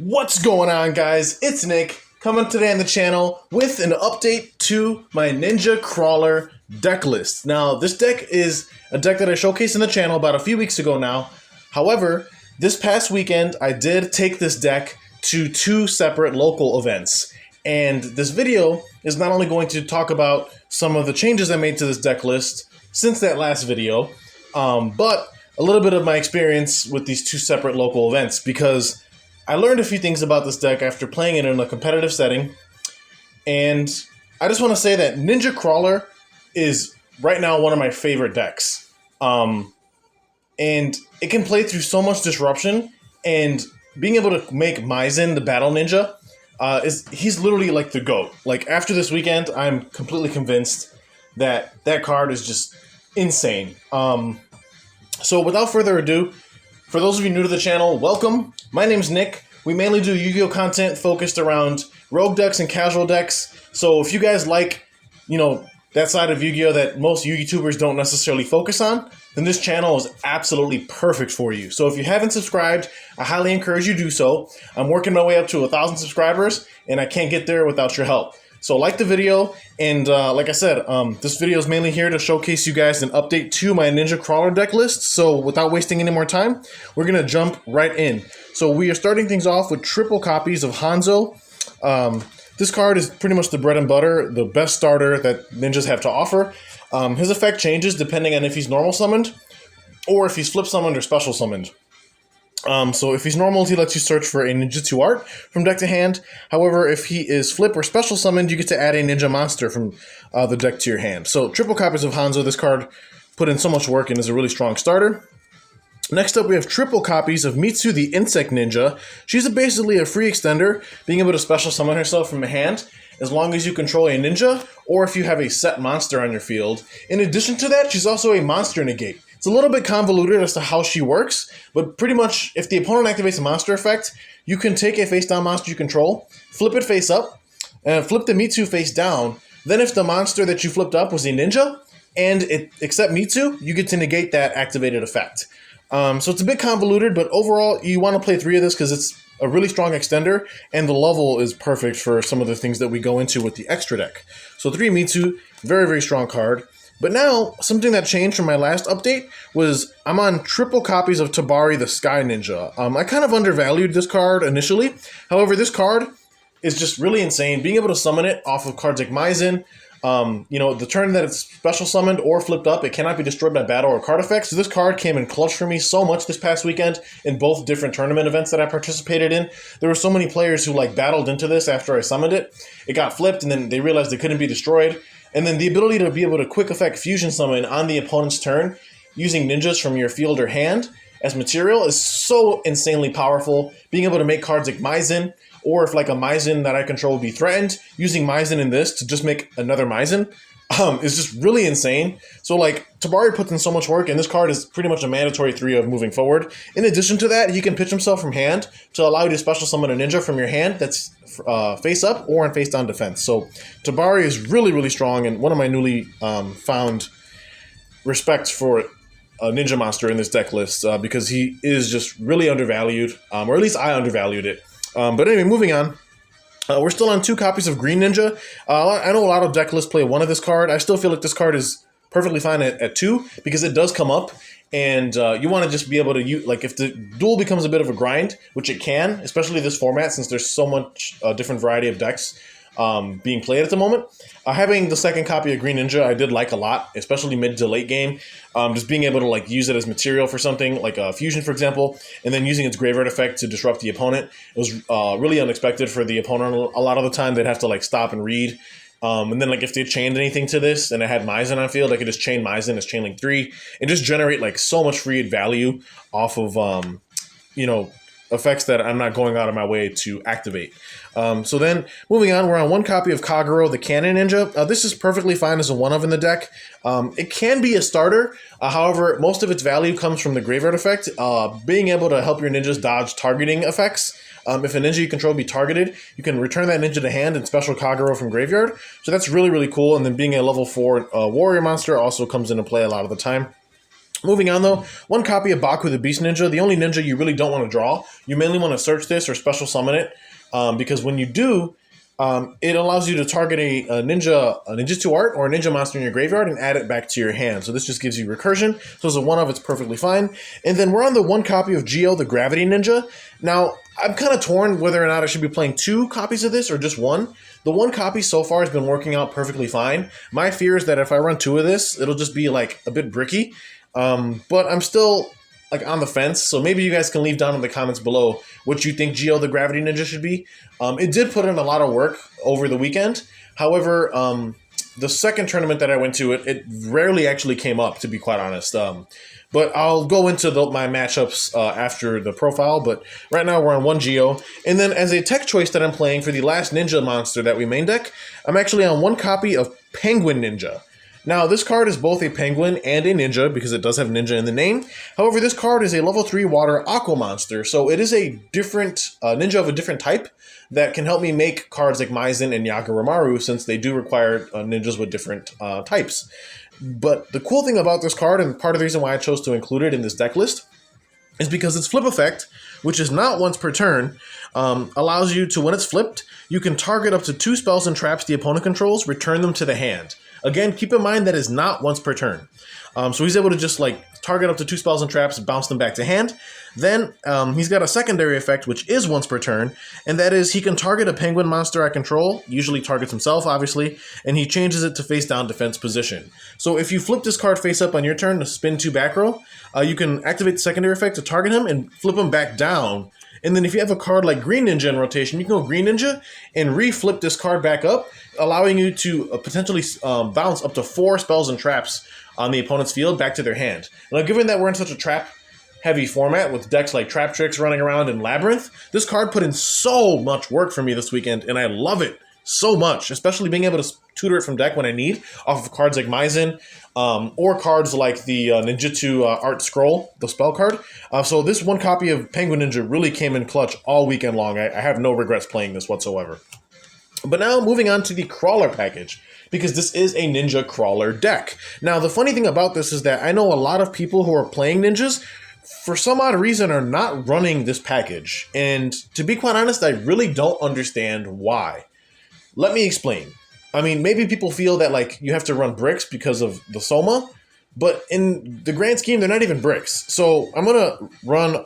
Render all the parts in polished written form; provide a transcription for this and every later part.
What's going on, guys? It's Nick coming today on the channel with an update to my Ninja Krawler deck list. Now, this deck is a deck that I showcased in the channel about a few weeks ago now. However, this past weekend, I did take this deck to two separate local events. And this video is not only going to talk about some of the changes I made to this deck list since that last video, but a little bit of my experience with these two separate local events, because I learned a few things about this deck after playing it in a competitive setting, and I just want to say that Ninja Krawler is right now one of my favorite decks. And it can play through so much disruption, and being able to make Maizen the battle ninja, he's literally like the GOAT. Like, after this weekend, I'm completely convinced that that card is just insane. So without further ado, for those of you new to the channel, welcome. My name's Nick. We mainly do Yu-Gi-Oh! Content focused around rogue decks and casual decks. So if you guys like, that side of Yu-Gi-Oh! That most YouTubers don't necessarily focus on, then this channel is absolutely perfect for you. So if you haven't subscribed, I highly encourage you do so. I'm working my way up to 1,000 subscribers, and I can't get there without your help. So like the video, and like I said, this video is mainly here to showcase you guys an update to my Ninja Krawler deck list. So without wasting any more time, we're going to jump right in. So we are starting things off with triple copies of Hanzo. This card is pretty much the bread and butter, the best starter that ninjas have to offer. His effect changes depending on if he's normal summoned, or if he's flip summoned or special summoned. So if he's normal, he lets you search for a ninjutsu art from deck to hand. However, if he is flip or special summoned, you get to add a ninja monster from the deck to your hand. So triple copies of Hanzo. This card put in so much work and is a really strong starter. Next up, we have triple copies of Mitsu the Insect Ninja. She's basically a free extender, being able to special summon herself from a hand as long as you control a ninja, or if you have a set monster on your field. In addition to that, she's also a monster negate. It's a little bit convoluted as to how she works, but pretty much if the opponent activates a monster effect, you can take a face-down monster you control, flip it face up, and flip the Mitsu face down. Then if the monster that you flipped up was a ninja, and it except Mitsu, you get to negate that activated effect. So it's a bit convoluted, but overall, you want to play 3 of this because it's a really strong extender, and the level is perfect for some of the things that we go into with the extra deck. So 3 Mitsu, very, very strong card. But now, something that changed from my last update was I'm on triple copies of Tabari the Sky Ninja. I kind of undervalued this card initially. However, this card is just really insane. Being able to summon it off of cards like Maizen, the turn that it's special summoned or flipped up, it cannot be destroyed by battle or card effects. So this card came in clutch for me so much this past weekend in both different tournament events that I participated in. There were so many players who battled into this after I summoned it. It got flipped, and then they realized it couldn't be destroyed. And then the ability to be able to quick effect fusion summon on the opponent's turn using ninjas from your field or hand as material is so insanely powerful. Being able to make cards like Maizen, or if a Maizen that I control would be threatened, using Maizen in this to just make another Maizen is just really insane. So Tabari puts in so much work, and this card is pretty much a mandatory 3 of moving forward. In addition to that, he can pitch himself from hand to allow you to special summon a ninja from your hand that's face up or in face down defense. So Tabari is really, really strong, and one of my newly found respects for a ninja monster in this deck list, because he is just really undervalued, or at least I undervalued it. But anyway, moving on. We're still on 2 copies of Green Ninja. I know a lot of deck lists play 1 of this card. I still feel like this card is perfectly fine at 2 because it does come up, and you want to just be able to use, if the duel becomes a bit of a grind, which it can, especially this format since there's so much different variety of decks being played at the moment. Having the second copy of Green Ninja I did like a lot, especially mid to late game. Just being able to use it as material for something like a fusion, for example, and then using its graveyard effect to disrupt the opponent. It was really unexpected for the opponent. A lot of the time they'd have to stop and read. And then if they chained anything to this and it had Maizen on field, I could just chain Maizen as chain link 3 and just generate so much free value off of effects that I'm not going out of my way to activate. So then, moving on, we're on 1 copy of Kagero, the Cannon Ninja. This is perfectly fine as a 1-of in the deck. It can be a starter, however, most of its value comes from the graveyard effect, being able to help your ninjas dodge targeting effects. If a ninja you control be targeted, you can return that ninja to hand and special Kagero from graveyard. So that's really, really cool, and then being a level 4 warrior monster also comes into play a lot of the time. Moving on though, one copy of Baku the Beast Ninja, the only ninja you really don't want to draw. You mainly want to search this or special summon it, because when you do, it allows you to target a ninjutsu art or a ninja monster in your graveyard and add it back to your hand. So this just gives you recursion. So as a one-of, it's perfectly fine. And then we're on the one copy of Geo the Gravity Ninja. Now, I'm kind of torn whether or not I should be playing 2 copies of this or just 1. The 1 copy so far has been working out perfectly fine. My fear is that if I run 2 of this, it'll just be like a bit bricky. But I'm still like on the fence, so maybe you guys can leave down in the comments below what you think Geo the Gravity Ninja should be. It did put in a lot of work over the weekend. However, the second tournament that I went to, it rarely actually came up, to be quite honest. But I'll go into my matchups after the profile, but right now we're on 1 Geo. And then as a tech choice that I'm playing for the last ninja monster that we main deck, I'm actually on 1 copy of Penguin Ninja. Now, this card is both a penguin and a ninja because it does have ninja in the name. However, this card is a level 3 water aqua monster, so it is a different ninja of a different type that can help me make cards like Maizen and Yagoromaru, since they do require ninjas with different types. But the cool thing about this card, and part of the reason why I chose to include it in this deck list, is because its flip effect, which is not once per turn, allows you to, when it's flipped, you can target up to 2 spells and traps the opponent controls, return them to the hand. Again, keep in mind that is not once per turn. So he's able to just like target up to 2 spells and traps, bounce them back to hand. Then he's got a secondary effect, which is once per turn, and that is he can target a penguin monster I control, usually targets himself, obviously, and he changes it to face down defense position. So if you flip this card face up on your turn to spin 2 back row, you can activate the secondary effect to target him and flip him back down. And then if you have a card like Green Ninja in rotation, you can go Green Ninja and re-flip this card back up, allowing you to potentially bounce up to 4 spells and traps on the opponent's field back to their hand. Now, given that we're in such a trap-heavy format with decks like Trap Tricks running around in Labyrinth, this card put in so much work for me this weekend, and I love it so much, especially being able to tutor it from deck when I need, off of cards like Maizen, or cards like the Ninjutsu Art Scroll, the spell card. So this 1 copy of Penguin Ninja really came in clutch all weekend long. I have no regrets playing this whatsoever. But now moving on to the Krawler package, because this is a Ninja Krawler deck. Now the funny thing about this is that I know a lot of people who are playing ninjas, for some odd reason, are not running this package. And to be quite honest, I really don't understand why. Let me explain. I mean, maybe people feel that like you have to run bricks because of the Soma, but in the grand scheme, they're not even bricks. So I'm gonna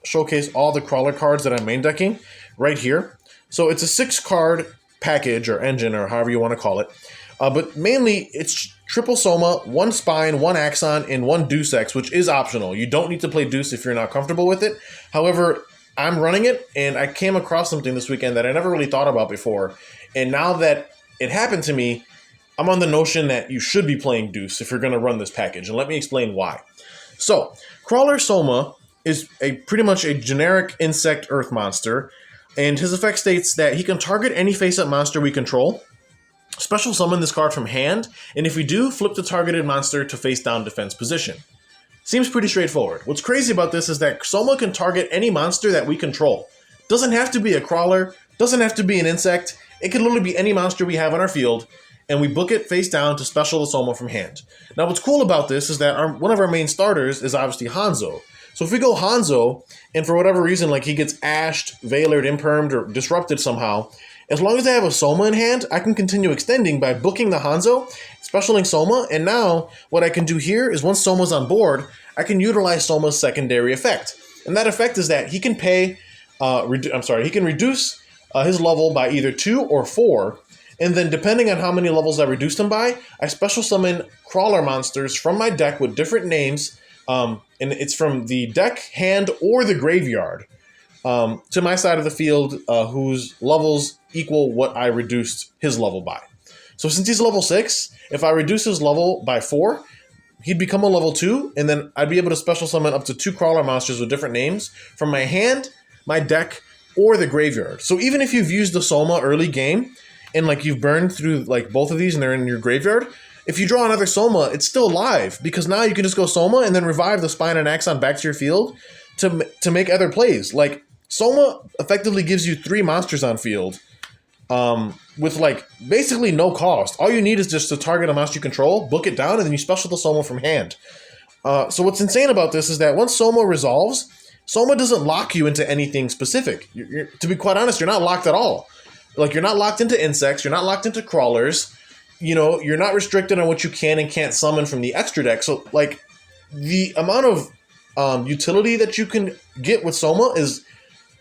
showcase all the Krawler cards that I'm main decking right here. So it's a 6-card package or engine or however you want to call it. But mainly it's triple Soma, 1 Spine, 1 Axon, and 1 Deuce X, which is optional. You don't need to play Deuce if you're not comfortable with it. However, I'm running it, and I came across something this weekend that I never really thought about before. And now that it happened to me, I'm on the notion that you should be playing Deuce if you're going to run this package. And let me explain why. So, Krawler Soma is pretty much a generic insect earth monster. And his effect states that he can target any face-up monster we control, special summon this card from hand, and if we do, flip the targeted monster to face-down defense position. Seems pretty straightforward. What's crazy about this is that Soma can target any monster that we control. Doesn't have to be a crawler, doesn't have to be an insect, it can literally be any monster we have on our field, and we book it face down to special the Soma from hand. Now what's cool about this is that one of our main starters is obviously Hanzo. So if we go Hanzo, and for whatever reason, like he gets ashed, veilered, impermed, or disrupted somehow, as long as I have a Soma in hand, I can continue extending by booking the Hanzo, specialing Soma, and now what I can do here is once Soma's on board, I can utilize Soma's secondary effect. And that effect is that he can he can reduce his level by either 2 or 4, and then depending on how many levels I reduced him by, I special summon Krawler monsters from my deck with different names, and it's from the deck, hand, or the graveyard, to my side of the field, whose levels equal what I reduced his level by. So since he's level 6, if I reduce his level by 4, he'd become a level 2, and then I'd be able to special summon up to 2 Krawler monsters with different names from my hand, my deck, or the graveyard. So even if you've used the Soma early game, and like you've burned through like both of these and they're in your graveyard, if you draw another Soma, it's still live, because now you can just go Soma and then revive the Spine and Axon back to your field to make other plays. Like, Soma effectively gives you 3 monsters on field, with like basically no cost. All you need is just to target a monster you control, book it down, and then you special the Soma from hand. So what's insane about this is that once Soma resolves, Soma doesn't lock you into anything specific. To be quite honest, you're not locked at all. Like, you're not locked into insects, you're not locked into crawlers, you know, you're not restricted on what you can and can't summon from the extra deck. So, like, the amount of utility that you can get with Soma is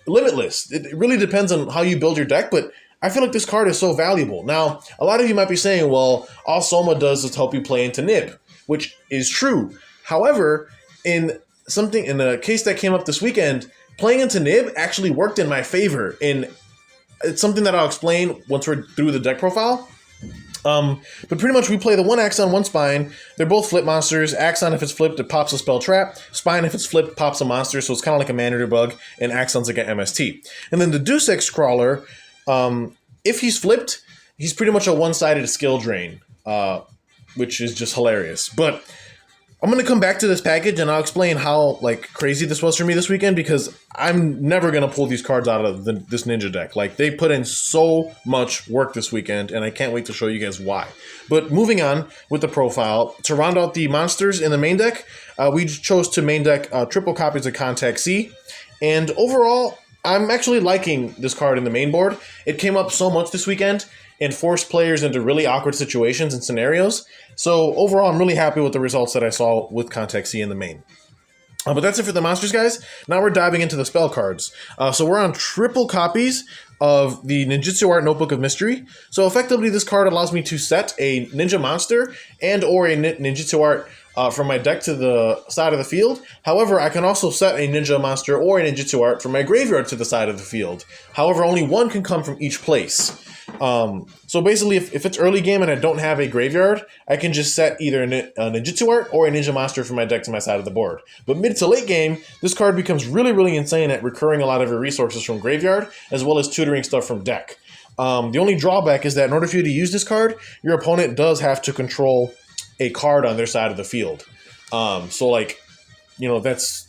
limitless. It really depends on how you build your deck, but I feel like this card is so valuable. Now, a lot of you might be saying, well, all Soma does is help you play into Nib, which is true. However, in a case that came up this weekend, playing into Nib actually worked in my favor. And it's something that I'll explain once we're through the deck profile. But pretty much we play the one Axon, one Spine. They're both flip monsters. Axon, if it's flipped, it pops a spell trap. Spine, if it's flipped, pops a monster. So it's kind of like a Man-Eater Bug, and Axon's like an MST. And then the Deus Ex Crawler, if he's flipped, he's pretty much a one-sided skill drain, which is just hilarious. But I'm going to come back to this package and I'll explain how like crazy this was for me this weekend, because I'm never going to pull these cards out of this Ninja deck. Like, they put in so much work this weekend and I can't wait to show you guys why. But moving on with the profile, to round out the monsters in the main deck, we chose to main deck triple copies of Contact C. And overall, I'm actually liking this card in the main board. It came up so much this weekend and forced players into really awkward situations and scenarios. So overall, I'm really happy with the results that I saw with Contact C in the main. But that's it for the monsters, guys. Now we're diving into the spell cards. So we're on triple copies of the Ninjutsu Art Notebook of Mystery. So effectively, this card allows me to set a ninja monster and or a Ninjutsu Art from my deck to the side of the field. However, I can also set a ninja monster or a Ninjutsu Art from my graveyard to the side of the field. However, only one can come from each place. So basically, if it's early game and I don't have a graveyard, I can just set either a Ninjutsu Art or a Ninja Monster from my deck to my side of the board. But mid to late game, this card becomes really, really insane at recurring a lot of your resources from graveyard, as well as tutoring stuff from deck. The only drawback is that in order for you to use this card, your opponent does have to control a card on their side of the field. So like, you know, that's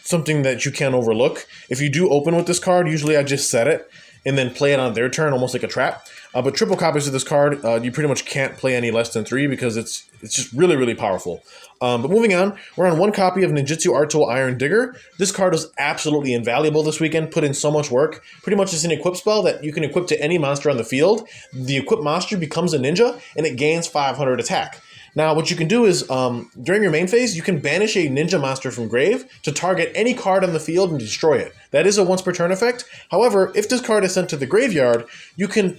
something that you can't overlook. If you do open with this card, usually I just set it and then play it on their turn, almost like a trap. But triple copies of this card, you pretty much can't play any less than 3 because it's just really, really powerful. But moving on, we're on one copy of Ninjutsu Art Tool Iron Digger. This card was absolutely invaluable this weekend, put in so much work. Pretty much it's an equip spell that you can equip to any monster on the field. The equipped monster becomes a ninja, and it gains 500 attack. Now, what you can do is, during your main phase, you can banish a ninja monster from grave to target any card on the field and destroy it. That is a once per turn effect. However, if this card is sent to the graveyard, you can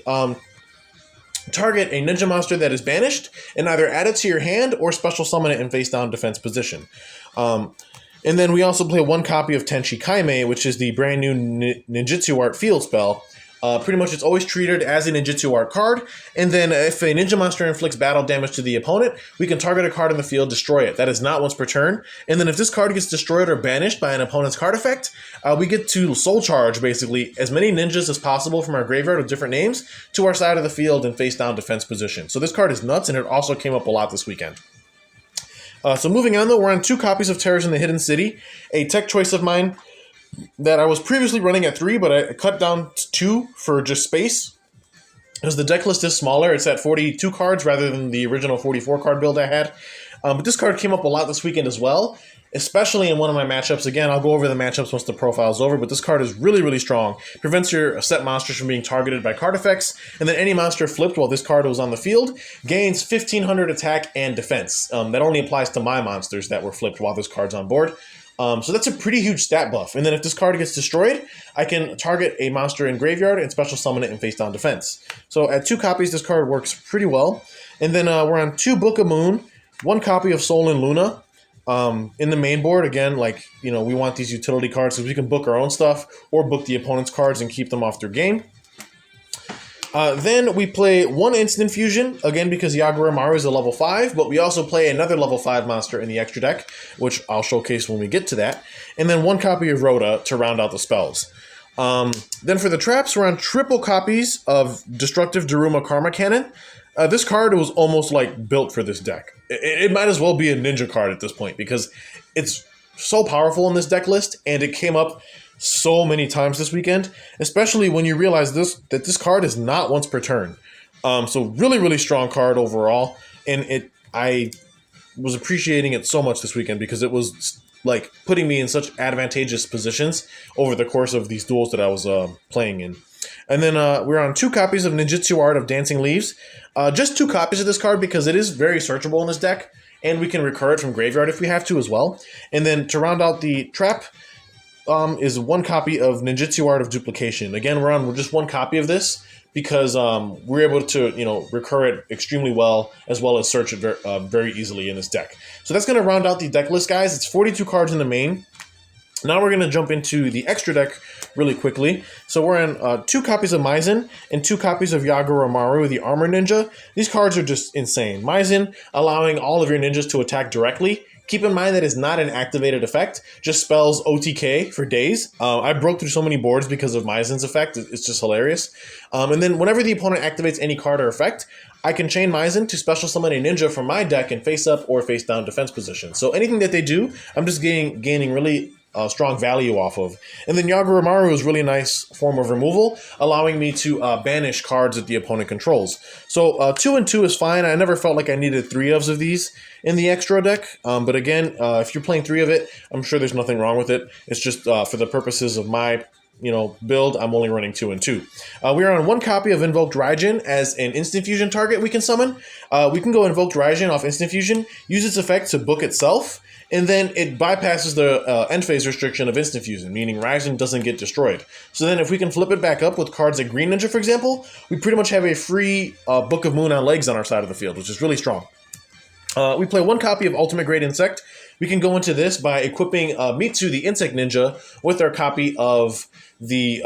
target a ninja monster that is banished and either add it to your hand or special summon it in face down defense position. And then we also play one copy of Tenchi Kaime, which is the brand new Ninjutsu Art field spell. Pretty much it's always treated as a Ninjutsu Art card, and then if a ninja monster inflicts battle damage to the opponent, we can target a card in the field, destroy it. That is not once per turn. And then if this card gets destroyed or banished by an opponent's card effect, we get to soul charge, basically, as many ninjas as possible from our graveyard with different names to our side of the field in face down defense position. So this card is nuts, and it also came up a lot this weekend. So moving on, though, we're on 2 copies of Terrors in the Hidden City, a tech choice of mine that I was previously running at 3, but I cut down to 2 for just space. Because the deck list is smaller, it's at 42 cards rather than the original 44 card build I had. But this card came up a lot this weekend as well, especially in one of my matchups. Again, I'll go over the matchups once the profile is over, but this card is really, really strong. Prevents your set monsters from being targeted by card effects, and then any monster flipped while this card was on the field gains 1500 attack and defense. That only applies to my monsters that were flipped while this card's on board. So that's a pretty huge stat buff. And then if this card gets destroyed, I can target a monster in graveyard and special summon it in face down defense. So at 2 copies, this card works pretty well. And then we're on 2 Book of Moon, 1 copy of Sol and Luna. In the main board, again, like, you know, we want these utility cards so we can book our own stuff or book the opponent's cards and keep them off their game. Then we play 1 Instant Fusion, again because Yagura is a level 5, but we also play another level 5 monster in the extra deck, which I'll showcase when we get to that. And then 1 copy of Rhoda to round out the spells. Then for the traps, we're on triple copies of Destructive Daruma Karma Cannon. This card was almost like built for this deck. It might as well be a ninja card at this point because it's so powerful in this deck list, and it came up so many times this weekend, especially when you realize that this card is not once per turn. So really, really strong card overall, and was appreciating it so much this weekend because it was like putting me in such advantageous positions over the course of these duels that I was playing in. And then we're on 2 copies of Ninjutsu Art of Dancing Leaves. Just 2 copies of this card because it is very searchable in this deck, and we can recur it from graveyard if we have to as well. And then to round out the trap is 1 copy of Ninjutsu Art of Duplication. Again, we're on just 1 copy of this because we're able to recur it extremely well as search it very easily in this deck. So that's going to round out the deck list, guys. It's 42 cards in the main. Now we're going to jump into the extra deck really quickly. So we're on 2 copies of Maizen and 2 copies of Yagoromaru, the Armor Ninja. These cards are just insane. Maizen, allowing all of your ninjas to attack directly. Keep in mind that it's not an activated effect, just spells OTK for days. I broke through so many boards because of Maizen's effect. It's just hilarious. And then whenever the opponent activates any card or effect, I can chain Maizen to special summon a ninja from my deck in face up or face down defense position. So anything that they do, I'm just gaining really strong value off of. And then Yagoromaru is really nice form of removal, allowing me to banish cards that the opponent controls. So 2 and 2 is fine. I never felt like I needed 3 of these in the extra deck. But again, if you're playing 3 of it, I'm sure there's nothing wrong with it. It's just for the purposes of my build, I'm only running 2 and 2. We are on 1 copy of Invoked Raijin as an instant fusion target we can summon. We can go Invoked Raijin off instant fusion, use its effect to book itself, and then it bypasses the end phase restriction of instant fusion, meaning Raijin doesn't get destroyed. So then if we can flip it back up with cards like Green Ninja, for example, we pretty much have a free Book of Moon on legs on our side of the field, which is really strong. We play 1 copy of Ultimate Great Insect. We can go into this by equipping Mitsu, the Insect Ninja, with our copy of the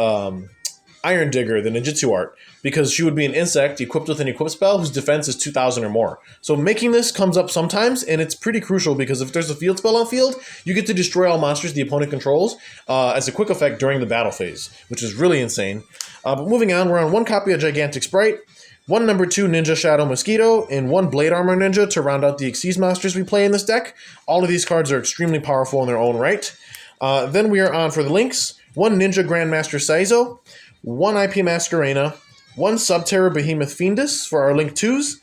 Iron Digger, the Ninjutsu Art, because she would be an insect equipped with an equip spell whose defense is 2,000 or more. So making this comes up sometimes, and it's pretty crucial because if there's a field spell on field, you get to destroy all monsters the opponent controls as a quick effect during the battle phase, which is really insane. But moving on, we're on 1 copy of Gigantic Sprite, 1 number 2 Ninja Shadow Mosquito, and 1 Blade Armor Ninja to round out the Xyz monsters we play in this deck. All of these cards are extremely powerful in their own right. Then we are on for the links, 1 Ninja Grandmaster Saizo, 1 IP Masquerena, 1 Subterra Behemoth Fiendus for our Link 2s,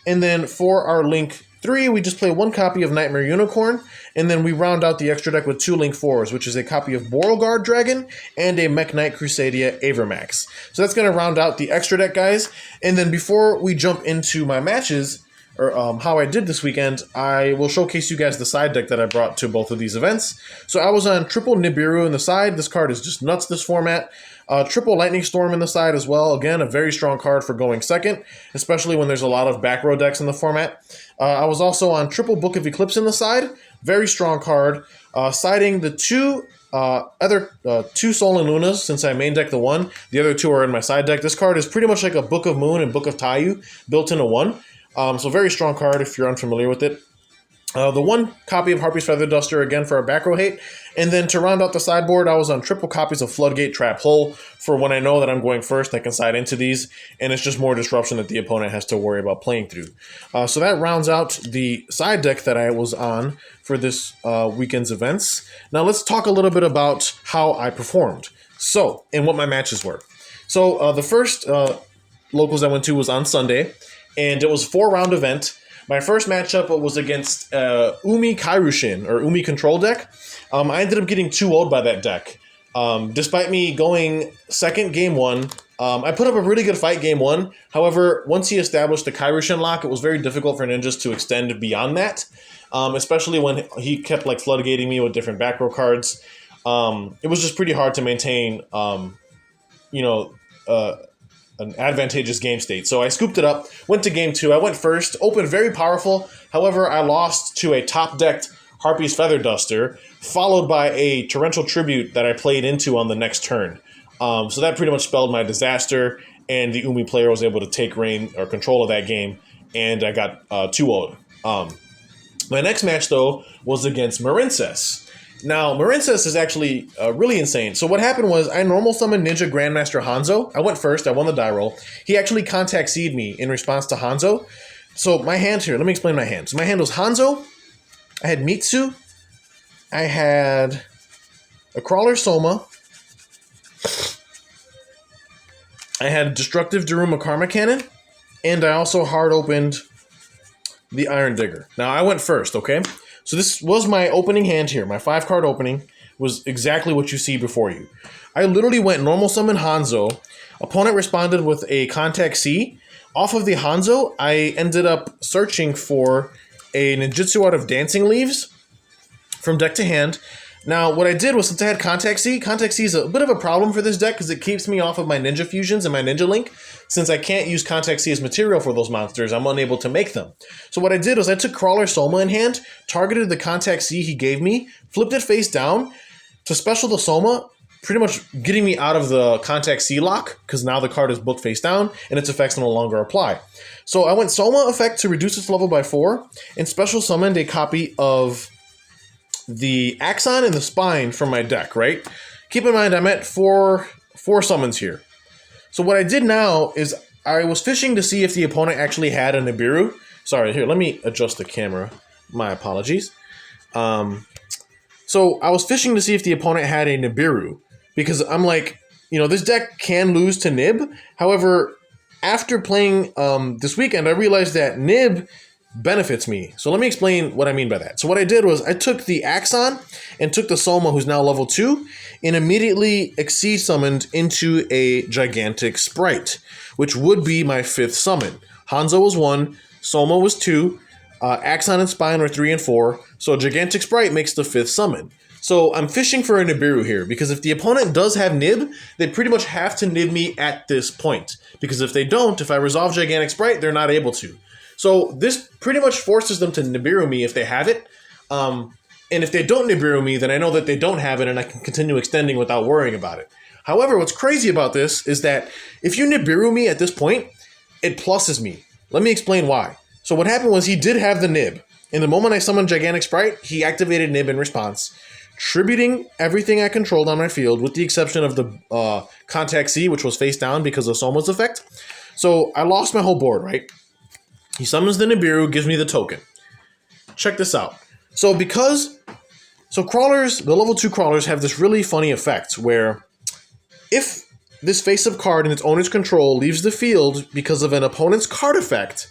and then for our Link 3, we just play 1 copy of Nightmare Unicorn, and then we round out the extra deck with 2 Link 4s, which is a copy of Beauregard Dragon and a Mech Knight Crusadia Avermax. So that's going to round out the extra deck, guys. And then before we jump into my matches, or how I did this weekend, I will showcase you guys the side deck that I brought to both of these events. So I was on triple Nibiru in the side. This card is just nuts, this format. Triple Lightning Storm in the side as well. Again, a very strong card for going second, especially when there's a lot of back row decks in the format. I was also on triple Book of Eclipse in the side. Very strong card. Siding the 2 other 2 Sol and Lunas, since I main deck the 1. The other 2 are in my side deck. This card is pretty much like a Book of Moon and Book of Taiyu built into 1. So very strong card if you're unfamiliar with it. The 1 copy of Harpy's Feather Duster, again, for our back row hate. And then to round out the sideboard, I was on triple copies of Floodgate Trap Hole for when I know that I'm going first, I can side into these, and it's just more disruption that the opponent has to worry about playing through. So that rounds out the side deck that I was on for this weekend's events. Now let's talk a little bit about how I performed. So, and what my matches were. So the first locals I went to was on Sunday, and it was a 4-round event. My first matchup was against Umi Kairushin, or Umi Control deck. I ended up getting 2-0'd by that deck. Despite me going second game 1, I put up a really good fight game 1. However, once he established the Kairushin lock, it was very difficult for ninjas to extend beyond that, especially when he kept like floodgating me with different back row cards. It was just pretty hard to maintain, an advantageous game state. So I scooped it up, went to game 2. I went first, opened very powerful. However, I lost to a top-decked Harpy's Feather Duster, followed by a Torrential Tribute that I played into on the next turn. So that pretty much spelled my disaster, and the Umi player was able to take reign or control of that game, and I got 2-0'd. My next match, though, was against Marincess. Now, Marincess is actually really insane. So what happened was I normal summoned Ninja Grandmaster Hanzo. I went first. I won the die roll. He actually contact C'd me in response to Hanzo. So my hand here, let me explain my hand. So my hand was Hanzo. I had Mitsu. I had a Krawler Soma. I had Destructive Daruma Karma Cannon. And I also hard opened the Iron Digger. Now, I went first, okay? So this was my opening hand here. My 5-card opening was exactly what you see before you. I literally went normal summon Hanzo. Opponent responded with a Contact C. Off of the Hanzo, I ended up searching for a Ninjutsu out of Dancing Leaves from deck to hand. Now, what I did was, since I had Contact C is a bit of a problem for this deck because it keeps me off of my Ninja Fusions and my Ninja Link. Since I can't use Contact C as material for those monsters, I'm unable to make them. So what I did was I took Krawler Soma in hand, targeted the Contact C he gave me, flipped it face down to special the Soma, pretty much getting me out of the Contact C lock, because now the card is booked face down and its effects no longer apply. So I went Soma effect to reduce its level by 4 and special summoned a copy of the Axon and the Spine from my deck, right? Keep in mind, I'm at four summons here. So what I did now is I was fishing to see if the opponent actually had a Nibiru. Sorry, here, let me adjust the camera. My apologies. So I was fishing to see if the opponent had a Nibiru, because I'm like, this deck can lose to Nib. However, after playing this weekend, I realized that Nib benefits me. So let me explain what I mean by that. So what I did was I took the Axon and took the Soma, who's now level 2, and immediately Exceed summoned into a Gigantic Sprite, which would be my 5th summon. Hanzo was 1, Soma was 2, Axon and Spine were 3 and 4, so Gigantic Sprite makes the 5th summon. So I'm fishing for a Nibiru here, because if the opponent does have Nib, they pretty much have to Nib me at this point. Because if they don't, if I resolve Gigantic Sprite, they're not able to. So this pretty much forces them to Nibiru me if they have it. And if they don't Nibiru me, then I know that they don't have it and I can continue extending without worrying about it. However, what's crazy about this is that if you Nibiru me at this point, it pluses me. Let me explain why. So what happened was he did have the Nib. In the moment I summoned Gigantic Sprite, he activated Nib in response, tributing everything I controlled on my field with the exception of the Contact C, which was face down because of Soma's effect. So I lost my whole board, right? He summons the Nibiru, gives me the token. Check this out. So Crawlers, the level 2 Crawlers have this really funny effect where if this face-up card in its owner's control leaves the field because of an opponent's card effect,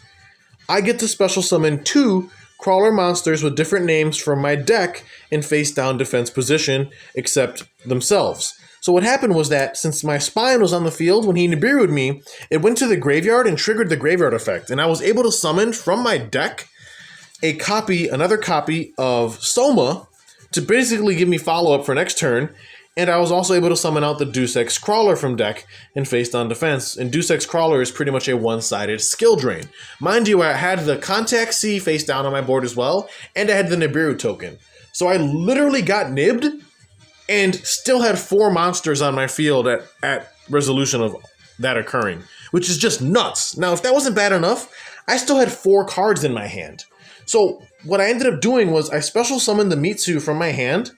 I get to special summon 2 Crawler monsters with different names from my deck in face-down defense position, except themselves. So what happened was that since my Spine was on the field, when he Nibiru'd me, it went to the graveyard and triggered the graveyard effect. And I was able to summon from my deck another copy of Soma to basically give me follow-up for next turn. And I was also able to summon out the Deus Ex Crawler from deck in face-down defense. And Deus Ex Crawler is pretty much a one-sided skill drain. Mind you, I had the Contact C face down on my board as well, and I had the Nibiru token. So I literally got nibbed and still had 4 monsters on my field at resolution of that occurring, which is just nuts. Now, if that wasn't bad enough, I still had 4 cards in my hand. So what I ended up doing was I special summoned the Mitsu from my hand.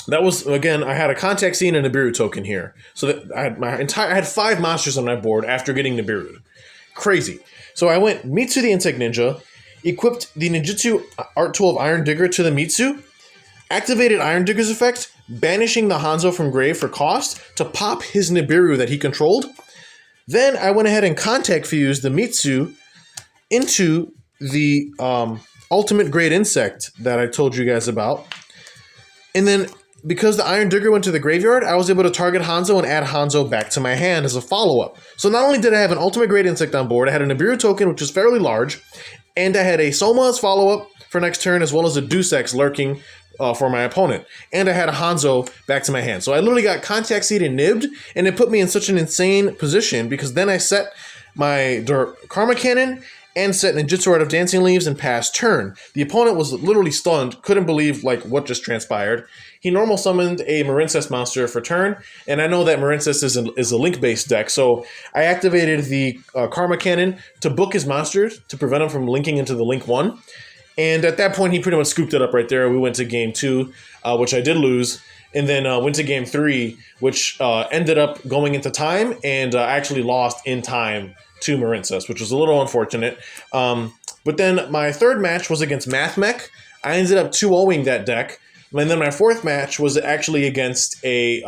That was, again, I had a Contact C and a Nibiru token here. So that I had 5 monsters on my board after getting Nibiru. Crazy. So I went Mitsu the Insect Ninja, equipped the Ninjutsu Art Tool of Iron Digger to the Mitsu, activated Iron Digger's effect, banishing the Hanzo from grave for cost to pop his Nibiru that he controlled. Then I went ahead and Contact Fused the Mitsu into the Ultimate Great Insect that I told you guys about. And then, because the Iron Digger went to the graveyard, I was able to target Hanzo and add Hanzo back to my hand as a follow-up. So not only did I have an Ultimate Great Insect on board, I had a Nibiru token, which is fairly large, and I had a Soma as follow-up for next turn, as well as a Deus Ex lurking for my opponent. And I had a Hanzo back to my hand. So I literally got Contact Seed and nibbed, and it put me in such an insane position, because then I set my Karma Cannon and set Ninjutsu Art of Dancing Leaves and passed turn. The opponent was literally stunned, couldn't believe what just transpired. He normal summoned a Marincest monster for turn, and I know that Marincest is a link-based deck, so I activated the Karma Cannon to book his monsters to prevent him from linking into the Link 1. And at that point, he pretty much scooped it up right there. We went to game 2, which I did lose, and then went to game 3, which ended up going into time, and actually lost in time to Marincest, which was a little unfortunate. But then my third match was against Mathmech. I ended up 2-0ing that deck. And then my fourth match was actually against a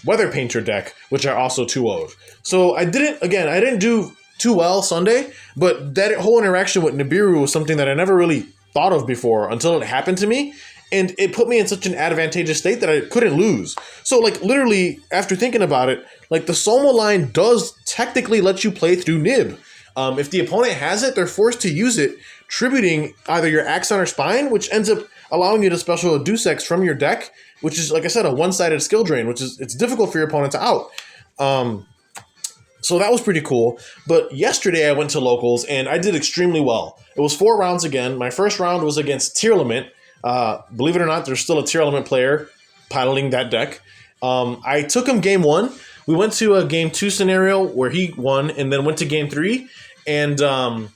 Weather Painter deck, which I also 2-0'd. So I didn't do too well Sunday, but that whole interaction with Nibiru was something that I never really thought of before until it happened to me. And it put me in such an advantageous state that I couldn't lose. So, like, literally, after thinking about it, like, the Soma line does technically let you play through Nib. If the opponent has it, they're forced to use it, tributing either your Axon or Spine, which ends up allowing you to special a Deus Ex from your deck, which is, like I said, a one-sided skill drain, which is, it's difficult for your opponent to out. So that was pretty cool. But yesterday I went to locals, and I did extremely well. It was 4 rounds again. My first round was against Tearlament. Believe it or not, there's still a Tearlament player piloting that deck. I took him game 1. We went to a game 2 scenario where he won, and then went to game 3. And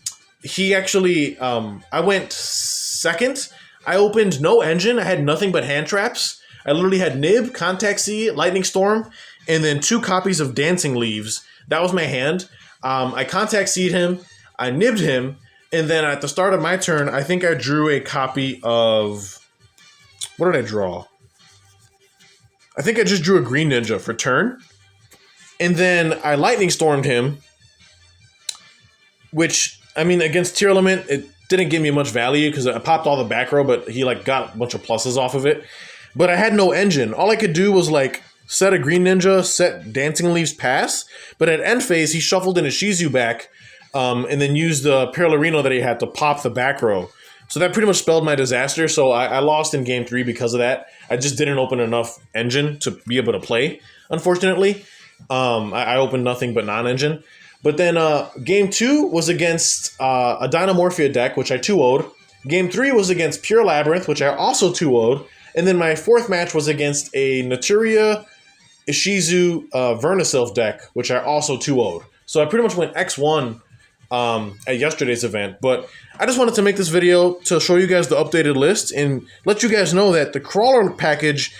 he actually, I went second. I opened no engine. I had nothing but hand traps. I literally had Nib, Contact C, Lightning Storm, and then 2 copies of Dancing Leaves. That was my hand. I Contact C'd him. I nibbed him. And then at the start of my turn, I think I drew a copy of... What did I draw? I think I just drew a Green Ninja for turn. And then I Lightning Stormed him. Which, I mean, against Tearlament, it didn't give me much value because I popped all the back row, but he, like, got a bunch of pluses off of it. But I had no engine. All I could do was, like, set a Green Ninja, set Dancing Leaves pass. But at end phase, he shuffled in a Shizu back. And then used the Perlarino that he had to pop the back row. So that pretty much spelled my disaster. So I lost in game 3 because of that. I just didn't open enough engine to be able to play, unfortunately. I opened nothing but non-engine. But then game 2 was against a Dynamorphia deck, which I 2-0'd. Game 3 was against Pure Labyrinth, which I also 2-0'd. And then my 4th match was against a Naturia Ishizu Vernisylph deck, which I also 2-0'd. So I pretty much went X1 at yesterday's event, but I just wanted to make this video to show you guys the updated list and let you guys know that the Krawler package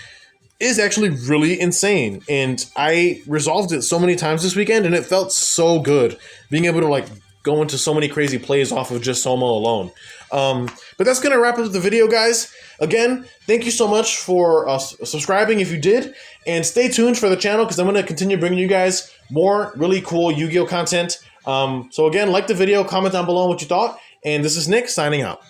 is actually really insane, and I resolved it so many times this weekend, and it felt so good being able to, like, go into so many crazy plays off of just Soma alone. But that's gonna wrap up the video, guys. Again, thank you so much for subscribing if you did, and stay tuned for the channel because I'm gonna continue bringing you guys more really cool Yu-Gi-Oh content. So again, like the video, comment down below what you thought, and this is Nick signing out.